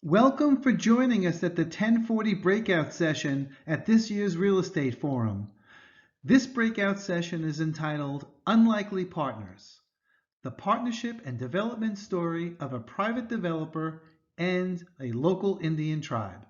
Welcome for joining us at the 1040 breakout session at this year's Real Estate Forum. This breakout session is entitled Unlikely Partners, the partnership and development story of a private developer and a local Indian tribe.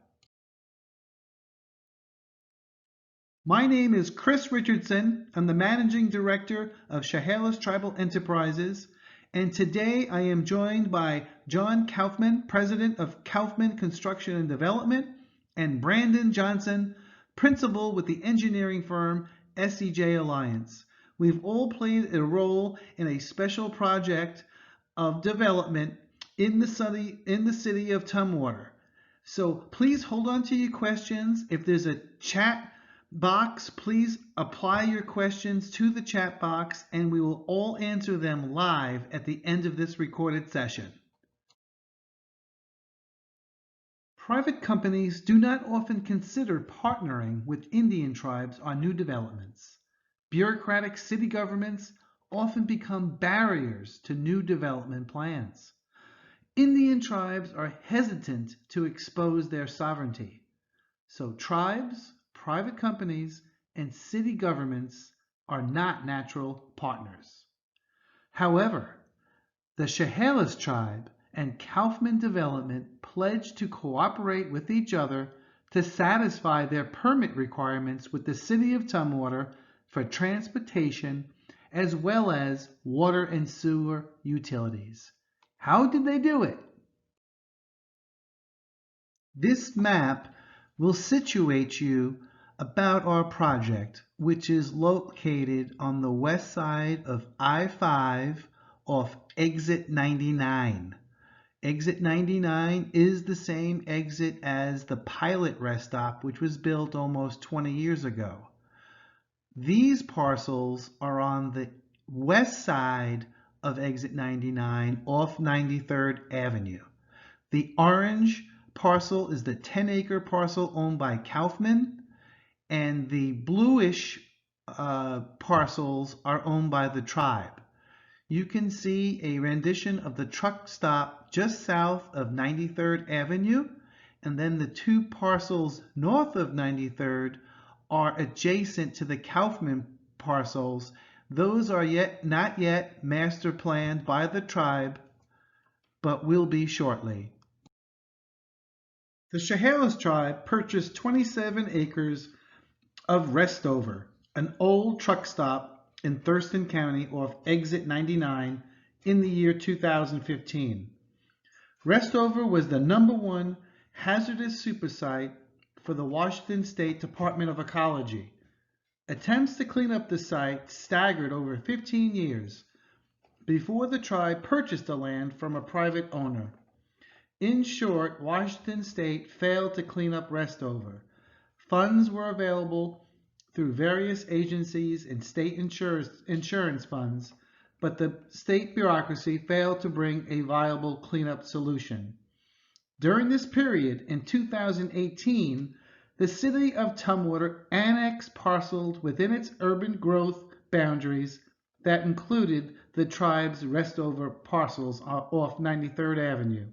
My name is Chris Richardson. I'm the Managing Director of Chehalis Tribal Enterprises, and today I am joined by John Kaufman, President of Kaufman Construction Development, and Brandon Johnson, Principal with the engineering firm SEJ Alliance. We've all played a role in a special project of development in the city of Tumwater. So please hold on to your questions. If there's a chat box, please apply your questions to the chat box and we will all answer them live at the end of this recorded session. Private companies do not often consider partnering with Indian tribes on new developments. Bureaucratic city governments often become barriers to new development plans. Indian tribes are hesitant to expose their sovereignty. So tribes, private companies, and city governments are not natural partners. However, the Chehalis tribe and Kaufman Development pledged to cooperate with each other to satisfy their permit requirements with the City of Tumwater for transportation as well as water and sewer utilities. How did they do it? This map will situate you about our project, which is located on the west side of I-5 off exit 99. Exit 99 is the same exit as the pilot rest stop, which was built almost 20 years ago. These parcels are on the west side of exit 99 off 93rd Avenue. The orange parcel is the 10-acre parcel owned by Kaufman, and the bluish parcels are owned by the tribe. You can see a rendition of the truck stop just south of 93rd Avenue, and then the two parcels north of 93rd are adjacent to the Kaufman parcels. Those are not yet master planned by the tribe, but will be shortly. The Chehalis tribe purchased 27 acres of Restover, an old truck stop in Thurston County off exit 99 in the year 2015. Restover was the #1 hazardous super site for the Washington State Department of Ecology. Attempts to clean up the site staggered over 15 years before the tribe purchased the land from a private owner. In short, Washington State failed to clean up Restover. Funds were available through various agencies and state insurance funds, but the state bureaucracy failed to bring a viable cleanup solution. During this period, in 2018, the City of Tumwater annexed parcels within its urban growth boundaries that included the tribe's Restover parcels off 93rd Avenue.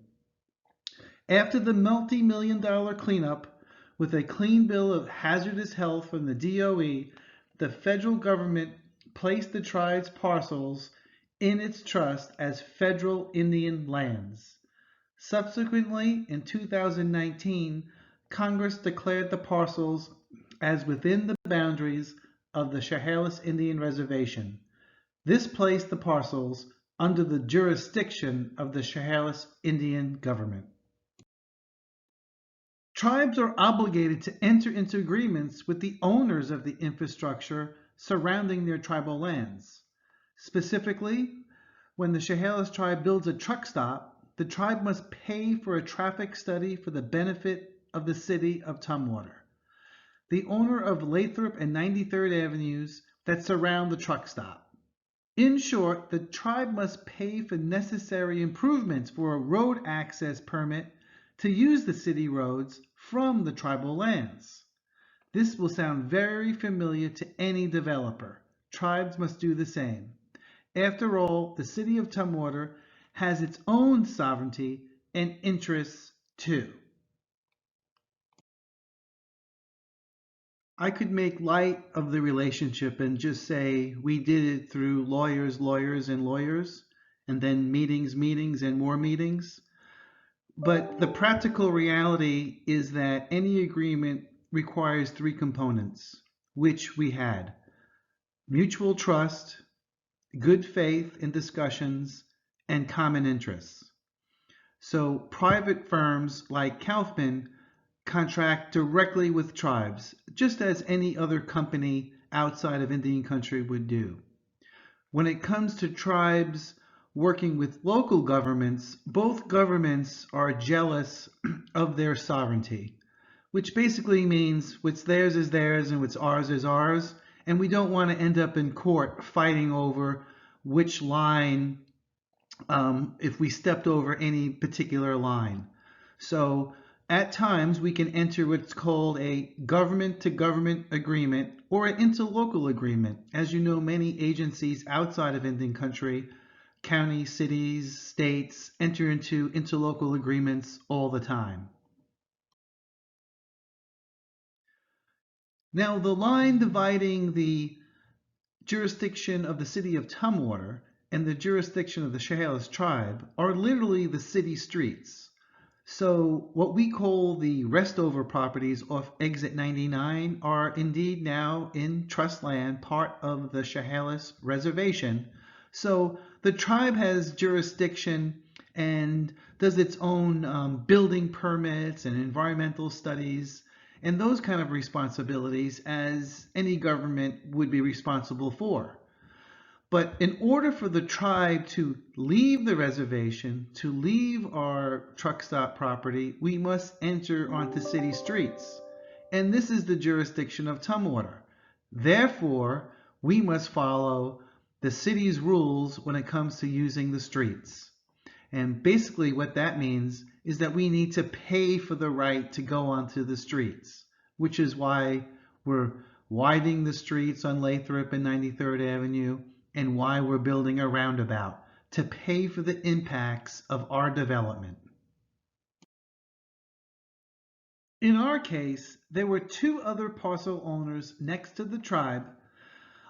After the multi-million-dollar cleanup, with a clean bill of hazardous health from the DOE, the federal government placed the tribe's parcels in its trust as federal Indian lands. Subsequently, in 2019, Congress declared the parcels as within the boundaries of the Chehalis Indian Reservation. This placed the parcels under the jurisdiction of the Chehalis Indian government. Tribes are obligated to enter into agreements with the owners of the infrastructure surrounding their tribal lands. Specifically, when the Chehalis tribe builds a truck stop, the tribe must pay for a traffic study for the benefit of the City of Tumwater, the owner of Lathrop and 93rd Avenues that surround the truck stop. In short, the tribe must pay for necessary improvements for a road access permit to use the city roads from the tribal lands. This will sound very familiar to any developer. Tribes must do the same. After all, the City of Tumwater has its own sovereignty and interests 2. I could make light of the relationship and just say we did it through lawyers, lawyers, and lawyers, and then meetings, meetings, and more meetings. But the practical reality is that any agreement requires 3 components, which we had: mutual trust, good faith in discussions, and common interests. So private firms like Kaufman contract directly with tribes, just as any other company outside of Indian country would do. When it comes to tribes working with local governments, both governments are jealous of their sovereignty, which basically means what's theirs is theirs and what's ours is ours, and we don't want to end up in court fighting over which line, if we stepped over any particular line. So at times we can enter what's called a government-to-government agreement or an interlocal agreement. As you know, many agencies outside of Indian country, counties, cities, states, enter into interlocal agreements all the time. Now, the line dividing the jurisdiction of the City of Tumwater and the jurisdiction of the Chehalis tribe are literally the city streets. So what we call the restover properties off exit 99 are indeed now in trust land, part of the Chehalis reservation. So the tribe has jurisdiction and does its own building permits and environmental studies and those kind of responsibilities as any government would be responsible for. But in order for the tribe to leave the reservation, to leave our truck stop property, we must enter onto city streets. And this is the jurisdiction of Tumwater. Therefore, we must follow the city's rules when it comes to using the streets. And basically what that means is that we need to pay for the right to go onto the streets, which is why we're widening the streets on Lathrop and 93rd Avenue, and why we're building a roundabout, to pay for the impacts of our development. In our case, there were 2 other parcel owners next to the tribe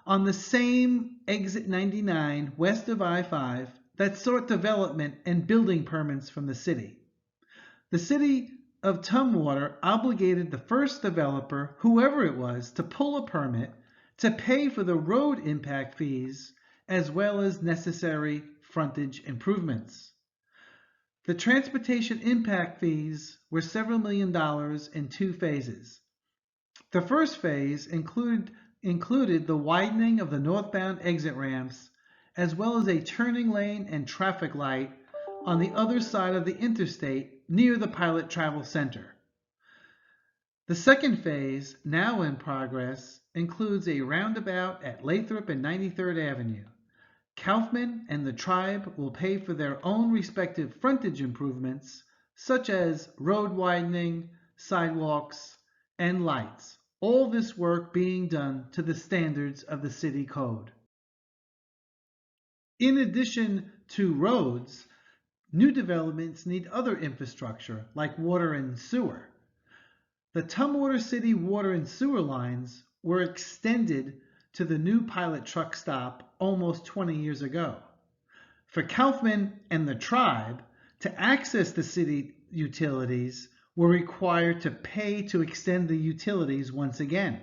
on the same exit 99 west of I-5 that sought development and building permits from the city. The City of Tumwater obligated the first developer, whoever it was, to pull a permit, to pay for the road impact fees, as well as necessary frontage improvements. The transportation impact fees were several $million in 2 phases. The first phase included the widening of the northbound exit ramps, as well as a turning lane and traffic light on the other side of the interstate near the Pilot Travel Center. The second phase, now in progress, includes a roundabout at Lathrop and 93rd Avenue. Kaufman and the tribe will pay for their own respective frontage improvements, such as road widening, sidewalks, and lights. All this work being done to the standards of the city code. In addition to roads, new developments need other infrastructure like water and sewer. The Tumwater City water and sewer lines were extended to the new pilot truck stop almost 20 years ago. For Kaufman and the tribe to access the city utilities were required to pay to extend the utilities once again.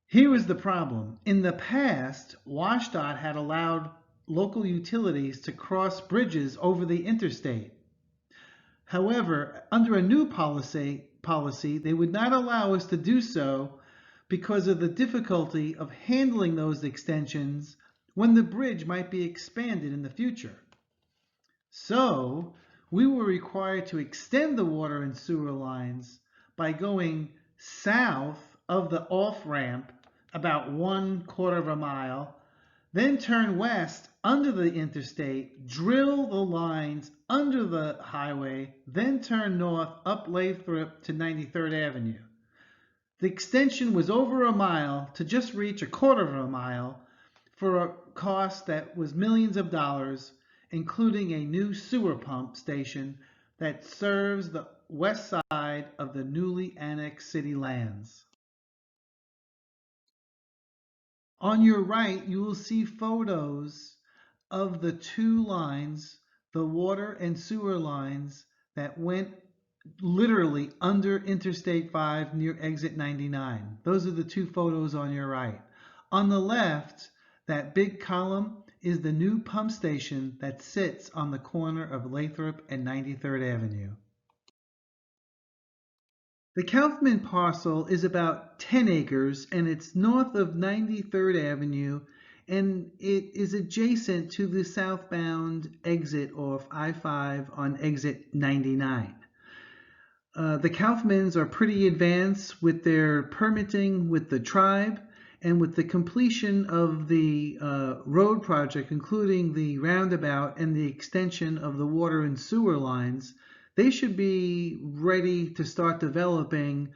Here was the problem. In the past, WashDOT had allowed local utilities to cross bridges over the interstate. However, under a new policy, they would not allow us to do so because of the difficulty of handling those extensions when the bridge might be expanded in the future. So, we were required to extend the water and sewer lines by going south of the off-ramp about 1/4 of a mile, then turn west under the interstate, drill the lines under the highway, then turn north up Lathrop to 93rd Avenue. The extension was over a mile to just reach 1/4 of a mile for a cost that was millions of dollars, including a new sewer pump station that serves the west side of the newly annexed city lands. On your right, you will see photos of the two lines, the water and sewer lines that went literally under Interstate 5 near exit 99. Those are the two photos on your right. On the left, that big column is the new pump station that sits on the corner of Lathrop and 93rd Avenue. The Kaufman Parcel is about 10 acres and it's north of 93rd Avenue, and it is adjacent to the southbound exit off I-5 on exit 99. The Kaufmans are pretty advanced with their permitting with the tribe, and with the completion of the road project, including the roundabout and the extension of the water and sewer lines, they should be ready to start developing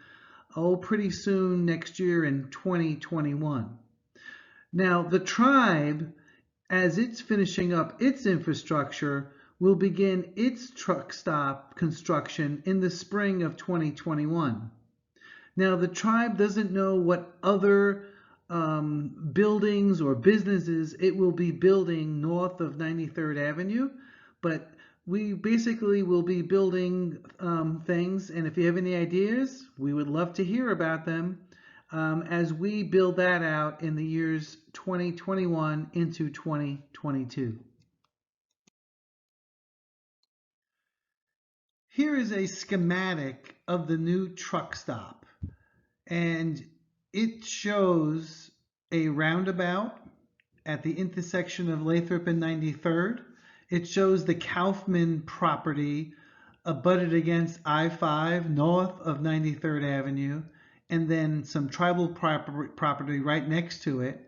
pretty soon next year in 2021. Now, the tribe, as it's finishing up its infrastructure, will begin its truck stop construction in the spring of 2021. Now, the tribe doesn't know what other buildings or businesses it will be building north of 93rd Avenue, but we basically will be building things, and if you have any ideas, we would love to hear about them as we build that out in the years 2021 into 2022. Here is a schematic of the new truck stop, and it shows a roundabout at the intersection of Lathrop and 93rd. It shows the Kaufman property abutted against I-5 north of 93rd Avenue, and then some tribal property right next to it.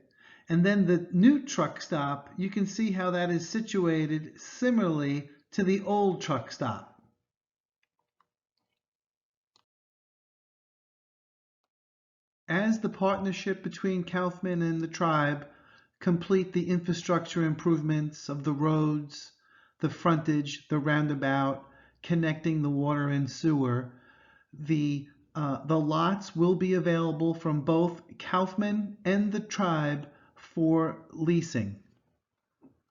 And then the new truck stop, you can see how that is situated similarly to the old truck stop. As the partnership between Kaufman and the tribe complete the infrastructure improvements of the roads, the frontage, the roundabout, connecting the water and sewer, the lots will be available from both Kaufman and the tribe for leasing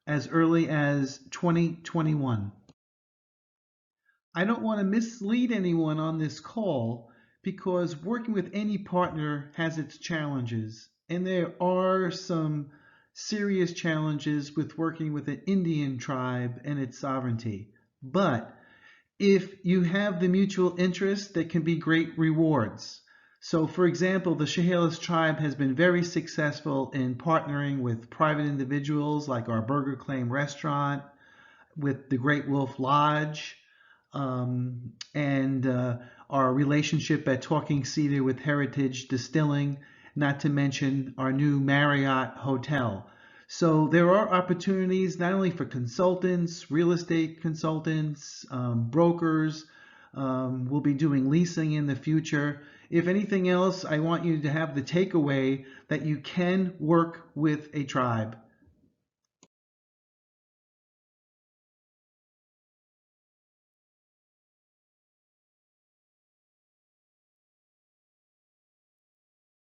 as early as 2021. I don't want to mislead anyone on this call, because working with any partner has its challenges, and there are some serious challenges with working with an Indian tribe and its sovereignty. But if you have the mutual interest, there can be great rewards. So, for example, the Chehalis tribe has been very successful in partnering with private individuals like our Burger Claim restaurant, with the Great Wolf Lodge, and our relationship at Talking Cedar with Heritage Distilling, not to mention our new Marriott Hotel. So there are opportunities not only for consultants, real estate consultants, brokers. We'll be doing leasing in the future. If anything else, I want you to have the takeaway that you can work with a tribe.